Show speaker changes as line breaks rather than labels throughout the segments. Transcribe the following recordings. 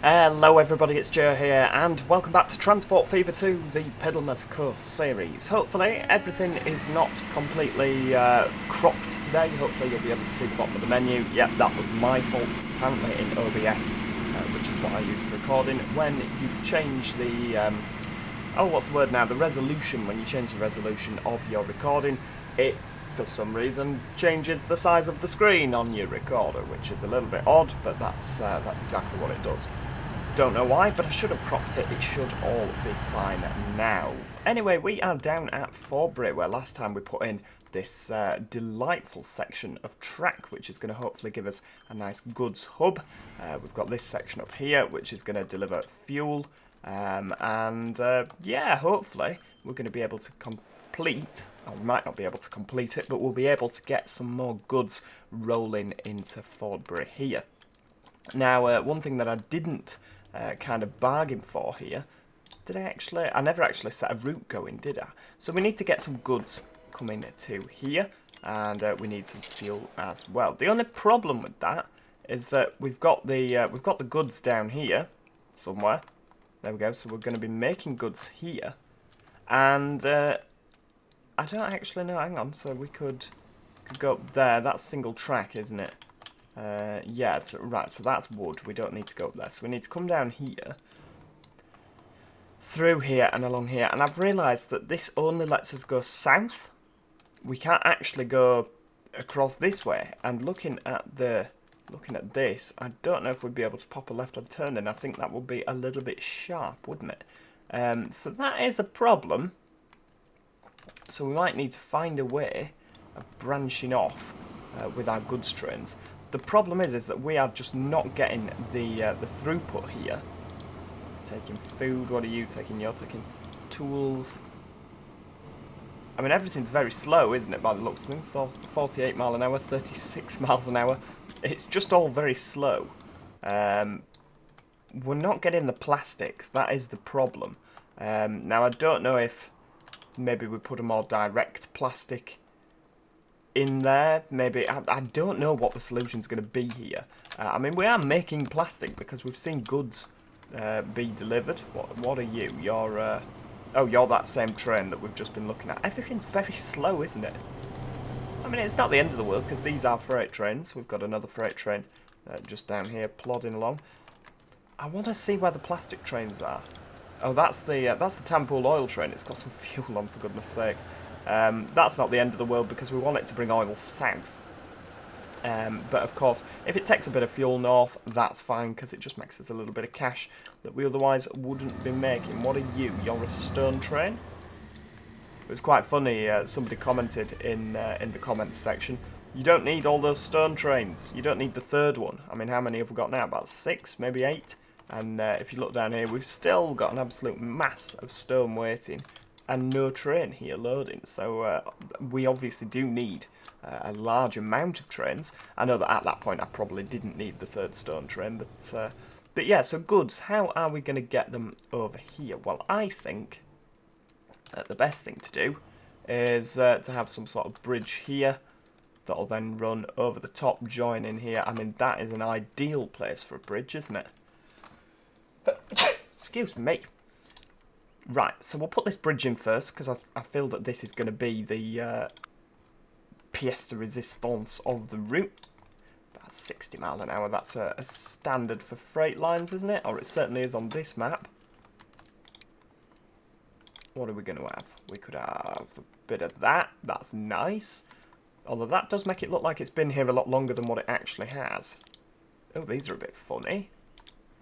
Hello everybody, it's Joe here, and welcome back to Transport Fever 2, the Piddlemouth course series. Hopefully everything is not completely cropped today. Hopefully you'll be able to see the bottom of the menu. Yep, that was my fault, apparently in OBS, which is what I use for recording. When you change the, what's the word now? The resolution, when you change the resolution of your recording, it, for some reason, changes the size of the screen on your recorder, which is a little bit odd, but that's exactly what it does. Don't know why, but I should have cropped it. It should all be fine now. Anyway, we are down at Fordbury, where last time we put in this delightful section of track, which is going to hopefully give us a nice goods hub. We've got this section up here, which is going to deliver fuel. Yeah, hopefully we're going to be able to complete, or we might not be able to complete it, but we'll be able to get some more goods rolling into Fordbury here. Now, one thing that I didn't kind of bargain for here, I never actually set a route going, did I? So we need to get some goods coming to here, and we need some fuel as well. The only problem with that is that we've got the goods down here somewhere. There we go. So we're going to be making goods here, and I don't actually know. Hang on. So we could go up there. That's single track, isn't it? Yeah, right, so that's wood. We don't need to go up there. So we need to come down here, through here and along here. And I've realised that this only lets us go south. We can't actually go across this way. And looking at this, I don't know if we'd be able to pop a left-hand turn in. I think that would be a little bit sharp, wouldn't it? So that is a problem. So we might need to find a way of branching off with our goods trains. The problem is that we are just not getting the throughput here. It's taking food. What are you taking? You're taking tools. I mean, everything's very slow, isn't it, by the looks of things? 48 mile an hour, 36 miles an hour. It's just all very slow. We're not getting the plastics. That is the problem. Now, I don't know if maybe we put a more direct plastic in there, maybe. I don't know what the solution's going to be here. I mean, we are making plastic because we've seen goods be delivered. What are you? You're you're that same train that we've just been looking at. Everything's very slow, isn't it? I mean, it's not the end of the world because these are freight trains. We've got another freight train just down here plodding along. I want to see where the plastic trains are. Oh, that's the Tampool oil train. It's got some fuel on, for goodness sake. That's not the end of the world because we want it to bring oil south. But of course, if it takes a bit of fuel north, that's fine because it just makes us a little bit of cash that we otherwise wouldn't be making. What are you? You're a stone train? It was quite funny. Somebody commented in the comments section, you don't need all those stone trains. You don't need the third one. I mean, how many have we got now? About 6, maybe 8. And if you look down here, we've still got an absolute mass of stone waiting and no train here loading. So we obviously do need a large amount of trains. I know that at that point I probably didn't need the third stone train, but yeah, so goods, how are we going to get them over here? Well, I think that the best thing to do is to have some sort of bridge here that'll then run over the top, join in here. I mean, that is an ideal place for a bridge, isn't it? Excuse me. Right, so we'll put this bridge in first, because I feel that this is going to be the pièce de résistance of the route. About 60 mile an hour, that's a standard for freight lines, isn't it? Or it certainly is on this map. What are we going to have? We could have a bit of that. That's nice. Although that does make it look like it's been here a lot longer than what it actually has. Oh, these are a bit funny.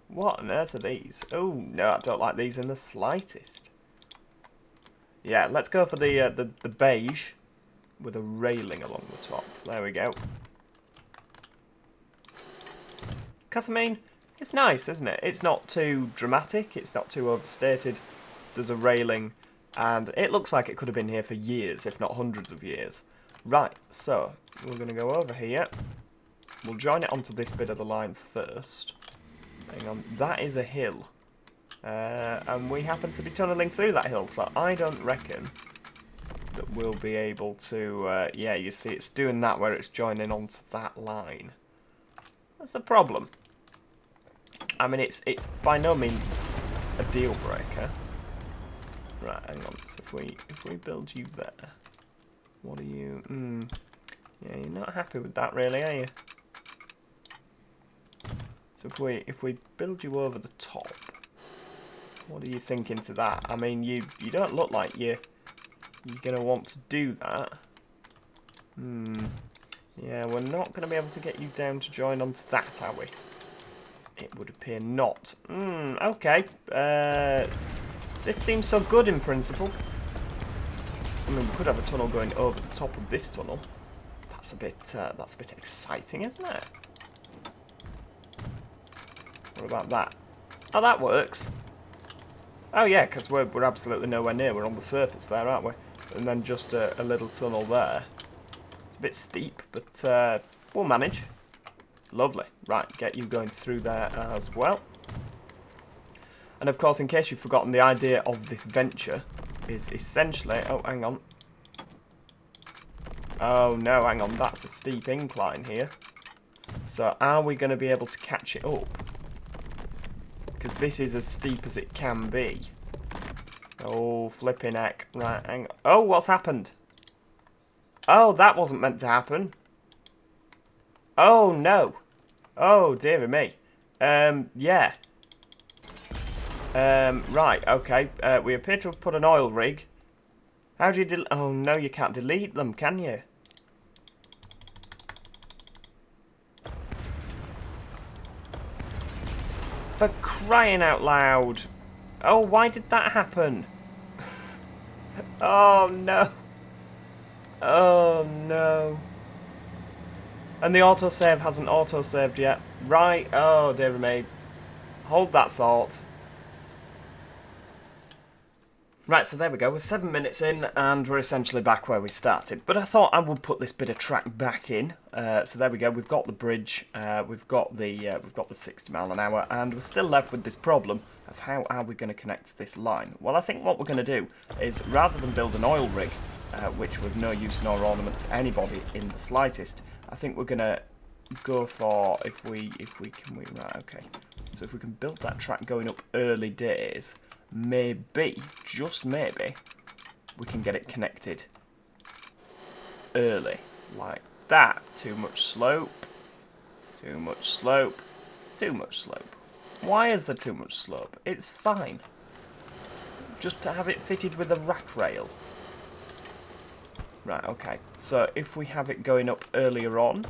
What on earth are these? Oh, no, I don't like these in the slightest. Yeah, let's go for the beige with a railing along the top. There we go. Because, I mean, it's nice, isn't it? It's not too dramatic. It's not too overstated. There's a railing, and it looks like it could have been here for years, if not hundreds of years. Right, so we're going to go over here. We'll join it onto this bit of the line first. Hang on, that is a hill. And we happen to be tunnelling through that hill, so I don't reckon that we'll be able to... yeah, you see, it's doing that where it's joining onto that line. That's a problem. I mean, it's by no means a deal breaker. Right, hang on. So if we build you there, what are you? Yeah, you're not happy with that, really, are you? So if we build you over the top, what are you thinking to that? I mean, you don't look like you're gonna want to do that. Yeah, we're not gonna be able to get you down to join onto that, are we? It would appear not. Okay. This seems so good in principle. I mean, we could have a tunnel going over the top of this tunnel. That's a bit exciting, isn't it? What about that? Oh, that works. Oh yeah, because we're absolutely nowhere near. We're on the surface there, aren't we? And then just a little tunnel there. It's a bit steep, but we'll manage. Lovely. Right, get you going through there as well. And of course, in case you've forgotten, the idea of this venture is essentially... Oh, hang on. Oh no, hang on. That's a steep incline here. So are we going to be able to catch it up? Because this is as steep as it can be. Oh, flipping heck. Right, hang on. Oh, what's happened? Oh, that wasn't meant to happen. Oh, no. Oh, dearie me. Yeah. Right, okay. We appear to have put an oil rig. How do you oh, no, you can't delete them, can you? For crying out loud. Oh, why did that happen? Oh, no. Oh, no. And the autosave hasn't autosaved yet. Right. Oh, dear me. Hold that thought. Right, so there we go. We're 7 minutes in, and we're essentially back where we started. But I thought I would put this bit of track back in. So there we go. We've got the bridge. We've got the 60 mile an hour, and we're still left with this problem of how are we going to connect this line. Well, I think what we're going to do is, rather than build an oil rig, which was no use nor ornament to anybody in the slightest, I think we're going to go for if we right, okay. So if we can build that track going up early days. Maybe, just maybe, we can get it connected early, like that. Too much slope, too much slope, too much slope. Why is there too much slope? It's fine. Just to have it fitted with a rack rail. Right, okay. So if we have it going up earlier on,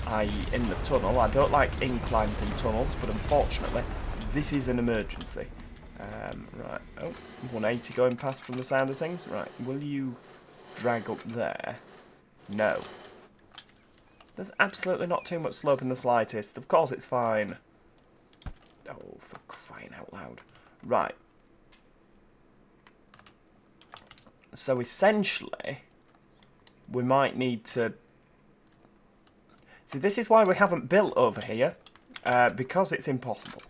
i.e. in the tunnel, I don't like inclines in tunnels, but unfortunately, this is an emergency. Right, oh, 180 going past from the sound of things. Right, will you drag up there? No. There's absolutely not too much slope in the slightest. Of course it's fine. Oh, for crying out loud. Right. So essentially, we might need to... See, this is why we haven't built over here, because it's impossible.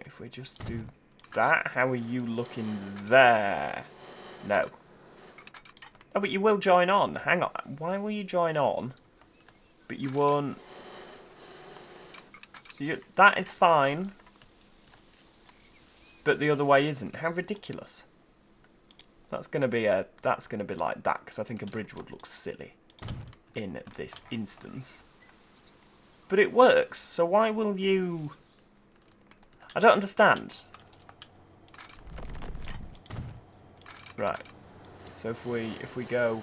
If we just do that, how are you looking there? No. Oh, but you will join on. Hang on. Why will you join on, but you won't? So that is fine, but the other way isn't. How ridiculous. That's gonna be like that, because I think a bridge would look silly in this instance. But it works, so why will you... I don't understand. Right. So if we go,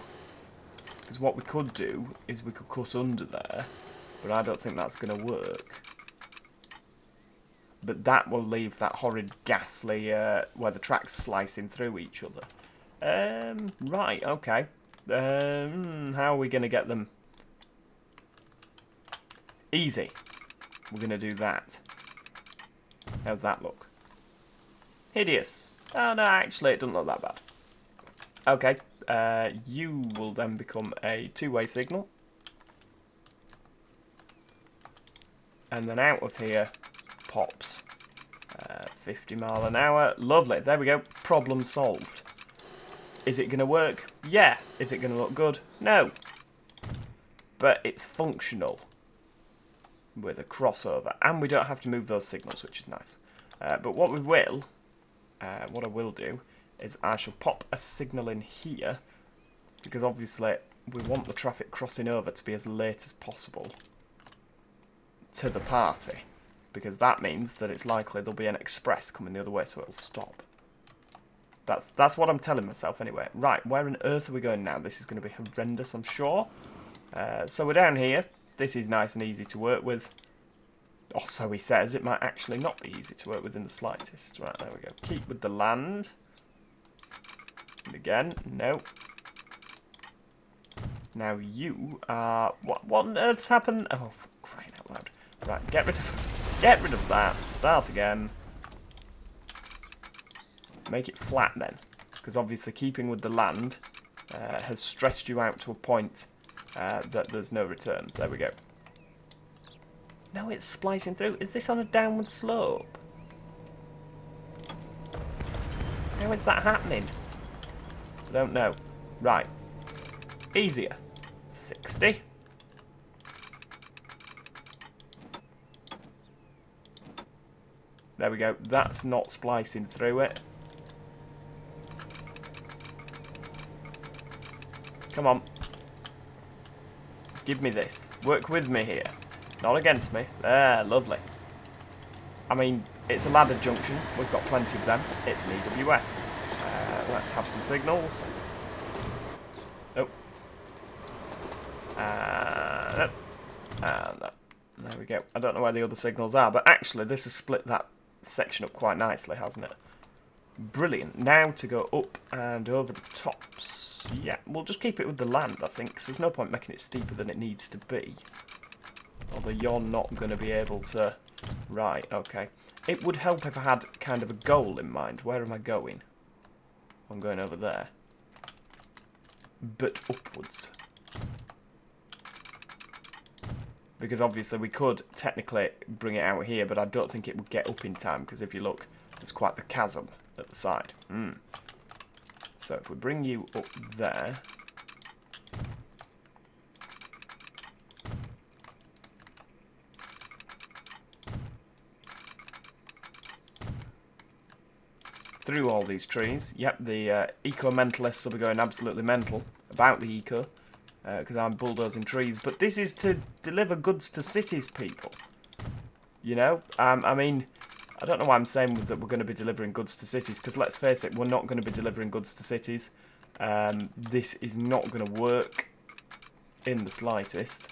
because what we could do is we could cut under there, but I don't think that's going to work. But that will leave that horrid ghastly where the tracks slicing through each other. Right. Okay. How are we going to get them? Easy. We're going to do that. How's that look? Hideous. Oh no, actually it doesn't look that bad. Okay, you will then become a two-way signal. And then out of here pops 50 mile an hour. Lovely, there we go. Problem solved. Is it going to work? Yeah. Is it going to look good? No. But it's functional. with a crossover, and we don't have to move those signals, which is nice. But what I will do is I shall pop a signal in here, because obviously we want the traffic crossing over to be as late as possible to the party, because that means that it's likely there'll be an express coming the other way, so it'll stop. That's what I'm telling myself anyway. Right, where on earth are we going now? This is going to be horrendous, I'm sure. So we're down here. This is nice and easy to work with. Or so he says. It might actually not be easy to work with in the slightest. Right, there we go. Keep with the land. And again, no. Now you are... What on earth's happened? Oh, for crying out loud. Right, get rid of that. Start again. Make it flat then. Because obviously keeping with the land has stressed you out to a point that there's no return. There we go. No, it's splicing through. Is this on a downward slope? How is that happening? I don't know. Right. Easier. 60. There we go. That's not splicing through it. Come on. Give me this. Work with me here. Not against me. There, lovely. I mean, it's a ladder junction. We've got plenty of them. It's an EWS. Let's have some signals. Oh. No. There we go. I don't know where the other signals are, but actually this has split that section up quite nicely, hasn't it? Brilliant. Now to go up and over the tops. Yeah, we'll just keep it with the land, I think, because there's no point making it steeper than it needs to be. Although you're not going to be able to... Right, okay. It would help if I had kind of a goal in mind. Where am I going? I'm going over there. But upwards. Because obviously we could technically bring it out here, but I don't think it would get up in time, because if you look, there's quite the chasm at the side. So if we bring you up there... through all these trees. Yep, the eco-mentalists will be going absolutely mental about the eco, because I'm bulldozing trees. But this is to deliver goods to cities, people. You know? I mean, I don't know why I'm saying that we're going to be delivering goods to cities, because let's face it, we're not going to be delivering goods to cities. This is not going to work in the slightest.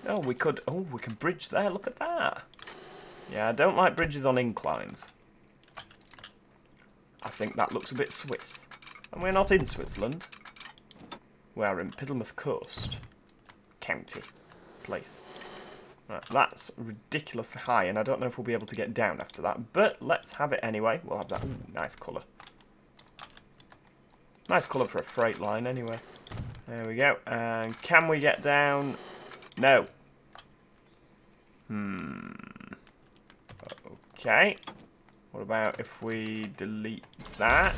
Oh, we could... Oh, we can bridge there. Look at that. Yeah, I don't like bridges on inclines. I think that looks a bit Swiss. And we're not in Switzerland. We are in Piddlemouth Coast. County. Place. Right, that's ridiculously high, and I don't know if we'll be able to get down after that. But let's have it anyway. We'll have that. Ooh, nice colour. Nice colour for a freight line, anyway. There we go. And can we get down? No. Okay. What about if we delete that?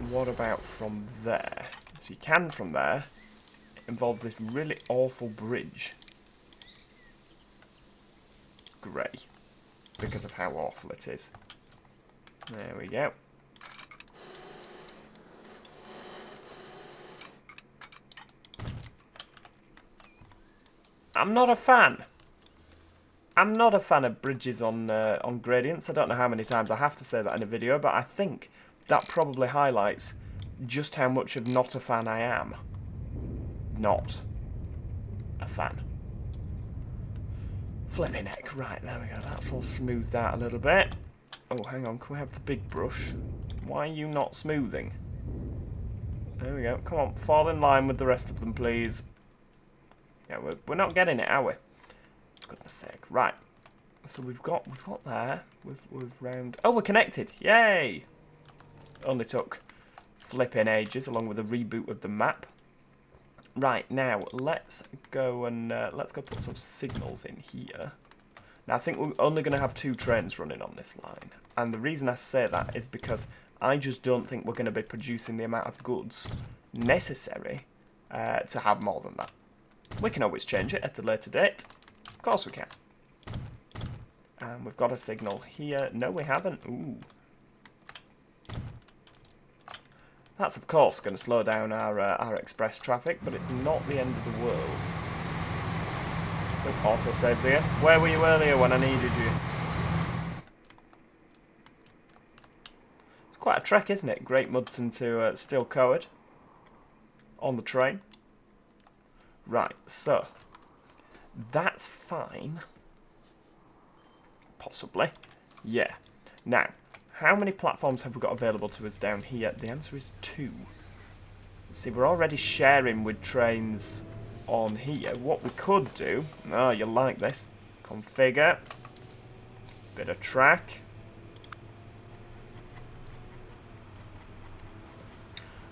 What about from there? So you can from there. It involves this really awful bridge. Grey. Because of how awful it is. There we go. I'm not a fan. I'm not a fan of bridges on gradients. I don't know how many times I have to say that in a video, but I think that probably highlights just how much of not a fan I am. Not a fan. Flipping heck. Right, there we go. That's all smoothed out a little bit. Oh, hang on. Can we have the big brush? Why are you not smoothing? There we go. Come on, fall in line with the rest of them, please. Yeah, we're not getting it, are we? For goodness sake. Right. So we've got there. We've round. Oh, we're connected. Yay! Only took flipping ages, along with a reboot of the map. Right, now let's go and put some signals in here. Now I think we're only going to have 2 trains running on this line. And the reason I say that is because I just don't think we're going to be producing the amount of goods necessary to have more than that. We can always change it at a later date. Of course we can. And we've got a signal here. No, we haven't. Ooh. That's, of course, going to slow down our express traffic, but it's not the end of the world. Oh, autosave's here. Where were you earlier when I needed you? It's quite a trek, isn't it? Great Mudton to Still Coward on the train. Right, so that's fine. Possibly. Yeah. Now, how many platforms have we got available to us down here? The answer is 2. See, we're already sharing with trains on here. What we could do... Oh, you'll like this. Configure. Bit of track.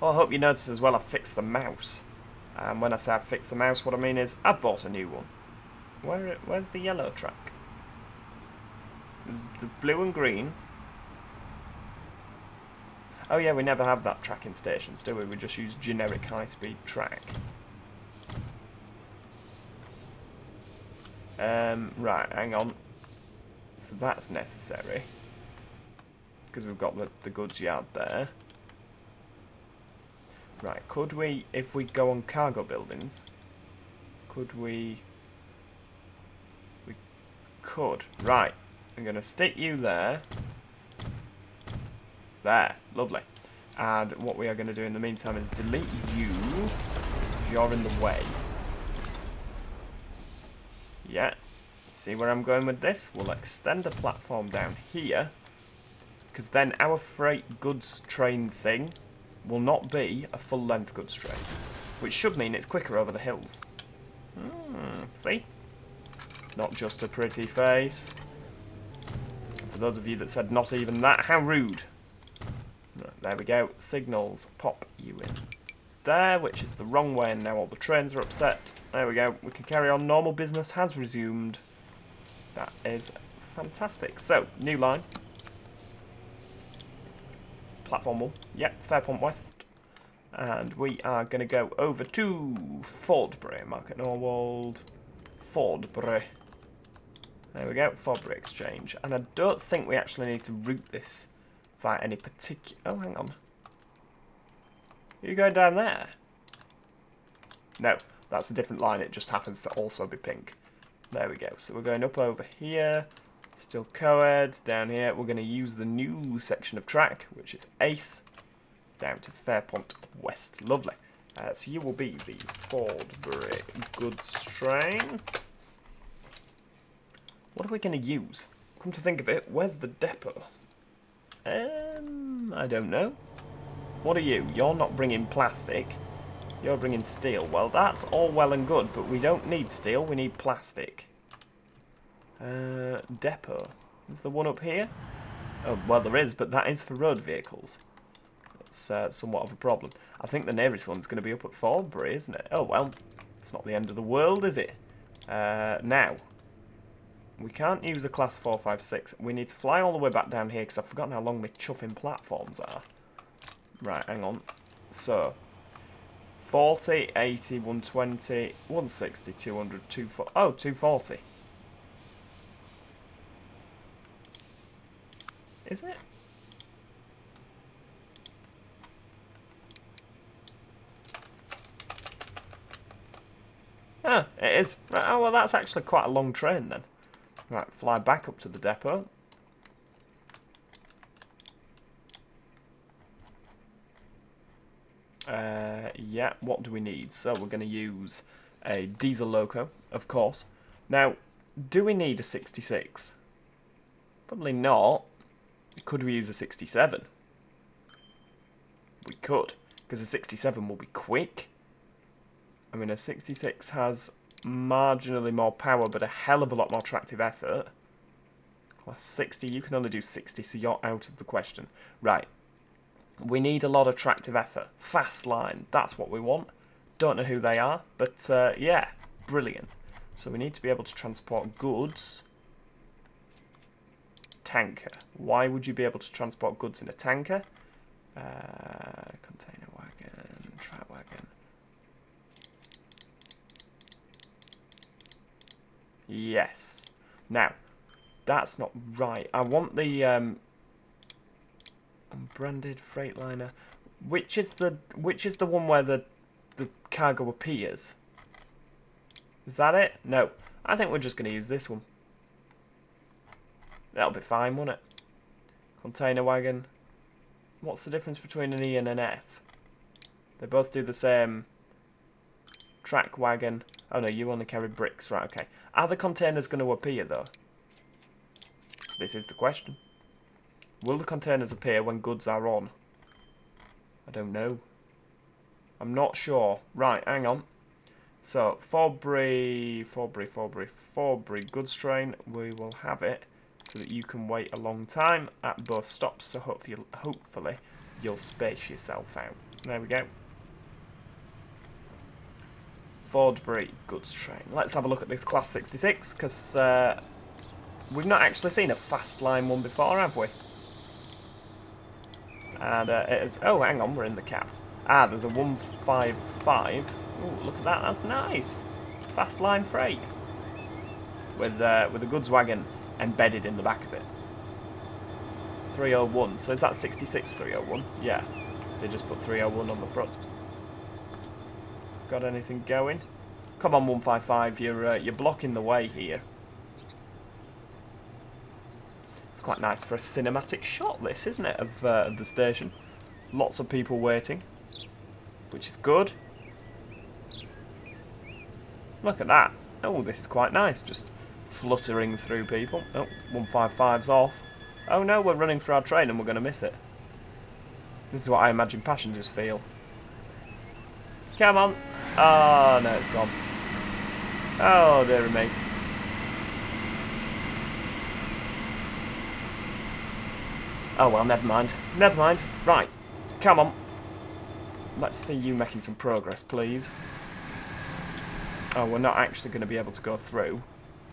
Oh, I hope you notice as well I fixed the mouse. And when I say I fixed the mouse, what I mean is I bought a new one. Where's the yellow track? There's the blue and green. Oh yeah, we never have that tracking stations, do we? We just use generic high-speed track. Right, hang on. So that's necessary. Because we've got the goods yard there. Right, could we, if we go on cargo buildings, could we... We could. Right, I'm going to stick you there. There, lovely. And what we are going to do in the meantime is delete you. You're in the way. Yeah. See where I'm going with this? We'll extend the platform down here. Because then our freight goods train thing will not be a full-length goods train. Which should mean it's quicker over the hills. See? Not just a pretty face. And for those of you that said not even that, how rude. Right, there we go. Signals pop you in there, which is the wrong way, and now all the trains are upset. There we go. We can carry on. Normal business has resumed. That is fantastic. So, new line. Platform 1. Yep, Fairpont West. And we are going to go over to Fordbury. Market Norwold. Fordbury. There we go. Fordbury Exchange. And I don't think we actually need to route this via any particular... Oh, hang on. Are you going down there? No, that's a different line. It just happens to also be pink. There we go. So we're going up over here. Still co-ed. Down here, we're going to use the new section of track, which is Ace, down to Fairpont West. Lovely. So you will be the Fordbury goods train. What are we going to use? Come to think of it, where's the depot? I don't know. What are you? You're not bringing plastic. You're bringing steel. Well, that's all well and good, but we don't need steel. We need plastic. Depot. Is there one up here? Oh, well, there is, but that is for road vehicles. It's somewhat of a problem. I think the nearest one's going to be up at Fordbury, isn't it? Oh, well, it's not the end of the world, is it? Now, we can't use a class 456. We need to fly all the way back down here because I've forgotten how long my chuffing platforms are. Right, hang on. So, 40, 80, 120, 160, 200, 240. Oh, 240. Is it? Ah, it is. Right, oh, well, that's actually quite a long train then. Right, fly back up to the depot. Yeah, what do we need? So we're going to use a diesel loco, of course. Now, do we need a 66? Probably not. Could we use a 67? We could, because a 67 will be quick. I mean, a 66 has marginally more power, but a hell of a lot more tractive effort. Class 60, you can only do 60, so you're out of the question. Right. We need a lot of tractive effort. Fast line, that's what we want. Don't know who they are, but yeah, brilliant. So we need to be able to transport goods tanker. Why would you be able to transport goods in a tanker? Container wagon, track wagon. Yes. Now, that's not right. I want the unbranded freightliner. Which is the one where the cargo appears? Is that it? No. I think we're just going to use this one. That'll be fine, won't it? Container wagon. What's the difference between an E and an F? They both do the same. Track wagon. Oh no, you only carry bricks. Right, okay. Are the containers going to appear, though? This is the question. Will the containers appear when goods are on? I don't know. I'm not sure. Right, hang on. So, Fordbury goods train. We will have it so that you can wait a long time at both stops. So hopefully you'll space yourself out. There we go. Fordbury goods train. Let's have a look at this Class 66 because we've not actually seen a fast line one before, have we? And oh, hang on, we're in the cab. Ah, there's a 155. Ooh, look at that, that's nice. Fast line freight. With a goods wagon embedded in the back of it. 301, so is that 66 301? Yeah, they just put 301 on the front. Got anything going? Come on, 155, you're blocking the way here. It's quite nice for a cinematic shot, this, isn't it, of the station? Lots of people waiting, which is good. Look at that. Oh, this is quite nice, just fluttering through people. Oh, 155's off. Oh no, we're running for our train and we're going to miss it. This is what I imagine passengers feel. Come on. Oh, no, it's gone. Oh, dear me. Oh, well, never mind. Never mind. Right. Come on. Let's see you making some progress, please. Oh, we're not actually going to be able to go through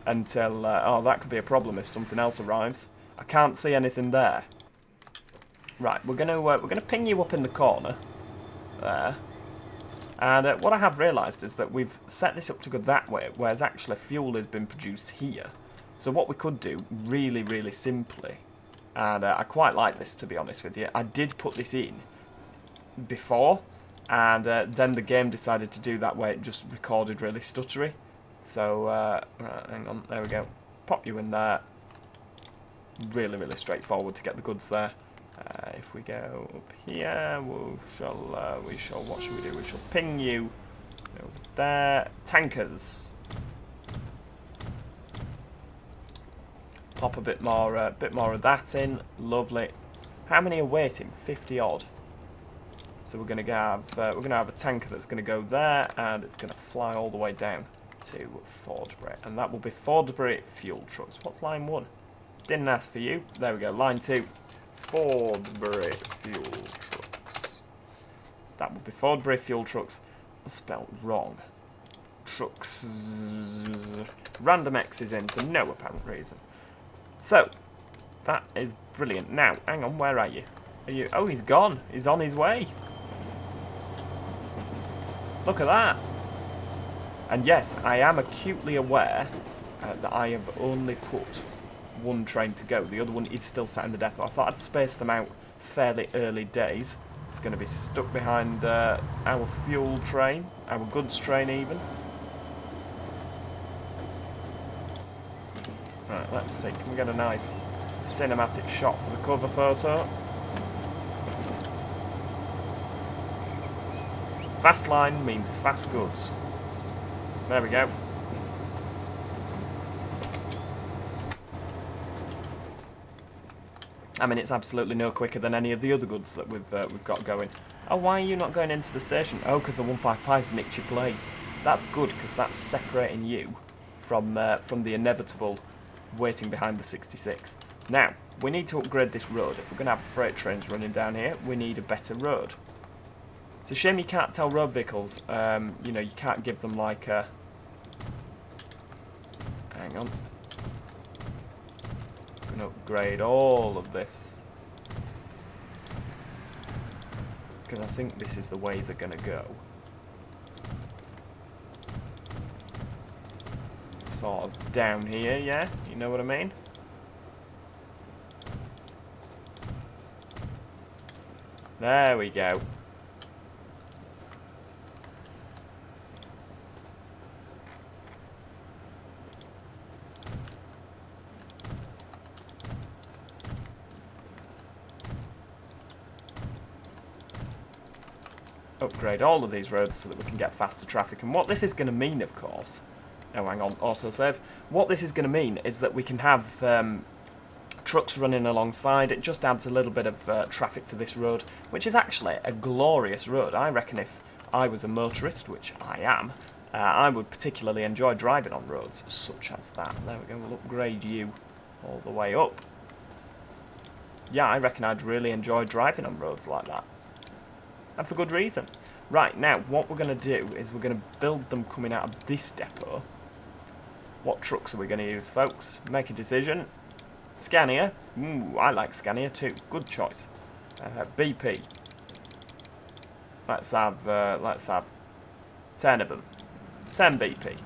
until... oh, that could be a problem if something else arrives. I can't see anything there. Right, we're gonna ping you up in the corner. There. And what I have realised is that we've set this up to go that way, whereas actually fuel has been produced here. So what we could do, really, really simply, and I quite like this, to be honest with you, I did put this in before, and then the game decided to do that where it just recorded really stuttery. So, right, hang on, there we go. Pop you in there. Really, really straightforward to get the goods there. If we go up here, what should we do? We shall ping you over there. Tankers. Pop a bit more of that in. Lovely. How many are waiting? 50 odd. So we're gonna have a tanker that's gonna go there, and it's gonna fly all the way down to Fordbury, and that will be Fordbury fuel trucks. What's line 1? Didn't ask for you. There we go. Line 2. Fordbury fuel trucks. That would be Fordbury fuel trucks. Spelled wrong. Trucks. Random X's in for no apparent reason. So, that is brilliant. Now, hang on, where are you? Are you? Oh, he's gone. He's on his way. Look at that. And yes, I am acutely aware that I have only put one train to go. The other one is still sat in the depot. I thought I'd space them out fairly early days. It's going to be stuck behind our fuel train, our goods train even. Right, let's see. Can we get a nice cinematic shot for the cover photo? Fast line means fast goods. There we go. I mean, it's absolutely no quicker than any of the other goods that we've got going. Oh, why are you not going into the station? Oh, because the 155's nicked your place. That's good, because that's separating you from the inevitable waiting behind the 66. Now, we need to upgrade this road. If we're going to have freight trains running down here, we need a better road. It's a shame you can't tell road vehicles, you know, you can't give them like a... Hang on. And upgrade all of this. Because I think this is the way they're going to go. Sort of down here, yeah? You know what I mean? There we go. Upgrade all of these roads so that we can get faster traffic. And what this is going to mean, of course... Oh, hang on, autosave. What this is going to mean is that we can have trucks running alongside. It just adds a little bit of traffic to this road, which is actually a glorious road. I reckon if I was a motorist, which I am, I would particularly enjoy driving on roads such as that. There we go, we'll upgrade you all the way up. Yeah, I reckon I'd really enjoy driving on roads like that. And for good reason. Right, now, what we're going to do is we're going to build them coming out of this depot. What trucks are we going to use, folks? Make a decision. Scania. Ooh, I like Scania too. Good choice. BP. Let's have 10 of them. 10 BP.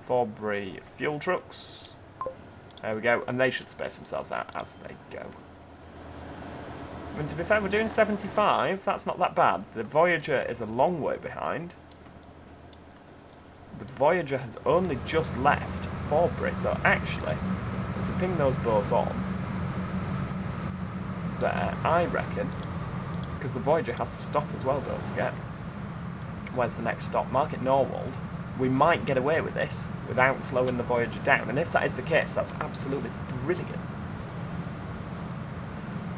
Fordbury fuel trucks. There we go. And they should space themselves out as they go. I mean, to be fair, we're doing 75. That's not that bad. The Voyager is a long way behind. The Voyager has only just left Fordbury, so actually, if we ping those both on, there, I reckon, because the Voyager has to stop as well, don't forget. Where's the next stop? Market Norwold. We might get away with this without slowing the Voyager down, and if that is the case, that's absolutely brilliant.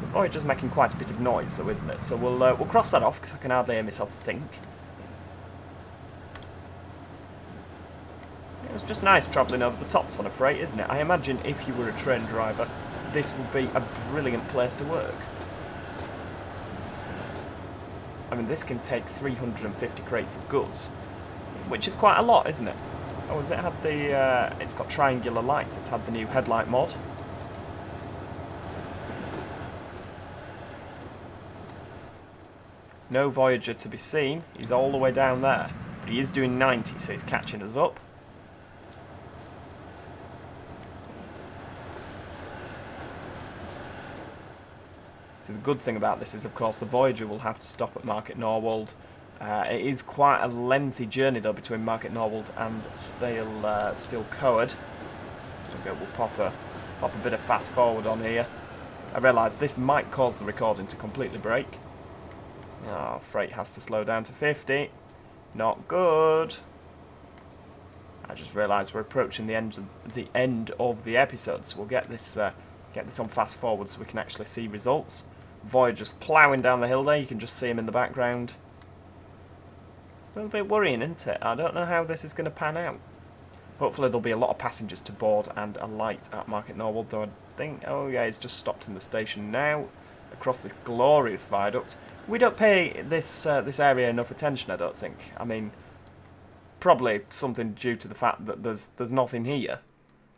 The Voyager's making quite a bit of noise, though, isn't it? So we'll cross that off, because I can hardly hear myself think. It was just nice travelling over the tops on a freight, isn't it? I imagine if you were a train driver, this would be a brilliant place to work. I mean, this can take 350 crates of goods, which is quite a lot, isn't it? Oh, has it had the... it's got triangular lights. It's had the new headlight mod. No Voyager to be seen. He's all the way down there. But he is doing 90, so he's catching us up. So the good thing about this is, of course, the Voyager will have to stop at Market Norwold. It is quite a lengthy journey, though, between Market Norwold and Steel Coed. Okay, we'll pop a bit of fast forward on here. I realise this might cause the recording to completely break. Oh, freight has to slow down to 50. Not good. I just realised we're approaching the end of the episode, so we'll get this on fast forward so we can actually see results. Voyager's ploughing down the hill there. You can just see him in the background. It's a little bit worrying, isn't it? I don't know how this is going to pan out. Hopefully there'll be a lot of passengers to board and alight at Market Norwold, though I think... Oh yeah, he's just stopped in the station now. Across this glorious viaduct. We don't pay this area enough attention, I don't think. I mean, probably something due to the fact that there's nothing here.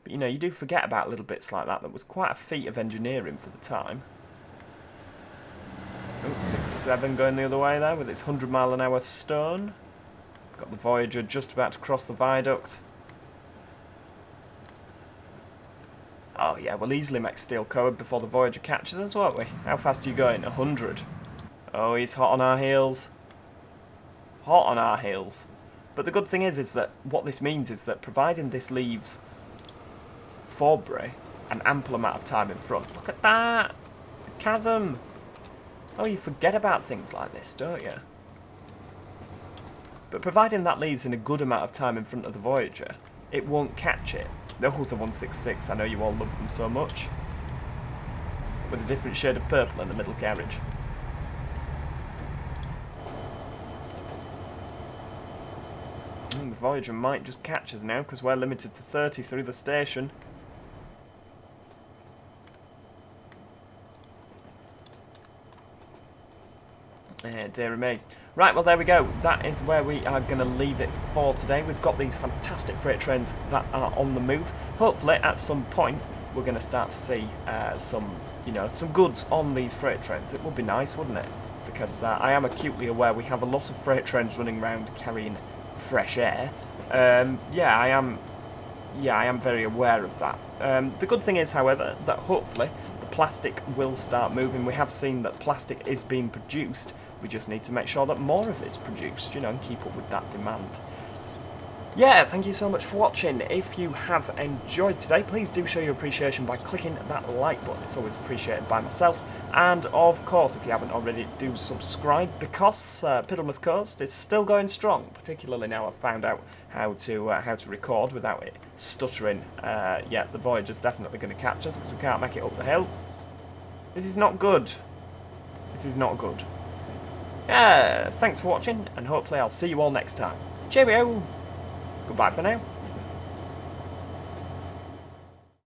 But, you know, you do forget about little bits like that. That was quite a feat of engineering for the time. Oh, 67 going the other way there with its 100-mile-an-hour stone. Got the Voyager just about to cross the viaduct. Oh yeah, we'll easily make Steel Coed before the Voyager catches us, won't we? How fast are you going? 100. Oh, he's hot on our heels. Hot on our heels. But the good thing is that what this means is that providing this leaves Fordbury an ample amount of time in front. Look at that! The chasm! Oh, you forget about things like this, don't you? But providing that leaves in a good amount of time in front of the Voyager, it won't catch it. Oh, the 166, I know you all love them so much. With a different shade of purple in the middle carriage. The Voyager might just catch us now, because we're limited to 30 through the station. Dear me. Right, well there we go. That is where we are going to leave it for today. We've got these fantastic freight trains that are on the move. Hopefully at some point we're going to start to see some goods on these freight trains. It would be nice, wouldn't it? Because I am acutely aware we have a lot of freight trains running around carrying fresh air. Yeah, I am very aware of that. The good thing is, however, that hopefully the plastic will start moving. We have seen that plastic is being produced. We just need to make sure that more of it's produced, and keep up with that demand. Yeah, thank you so much for watching. If you have enjoyed today, please do show your appreciation by clicking that like button. It's always appreciated by myself. And of course, if you haven't already, do subscribe, because Piddlemouth Coast is still going strong. Particularly now I've found out how to record without it stuttering. Yeah, the Voyager's definitely going to catch us because we can't make it up the hill. This is not good. This is not good. Yeah, thanks for watching, and hopefully I'll see you all next time. Cheerio! Goodbye for now.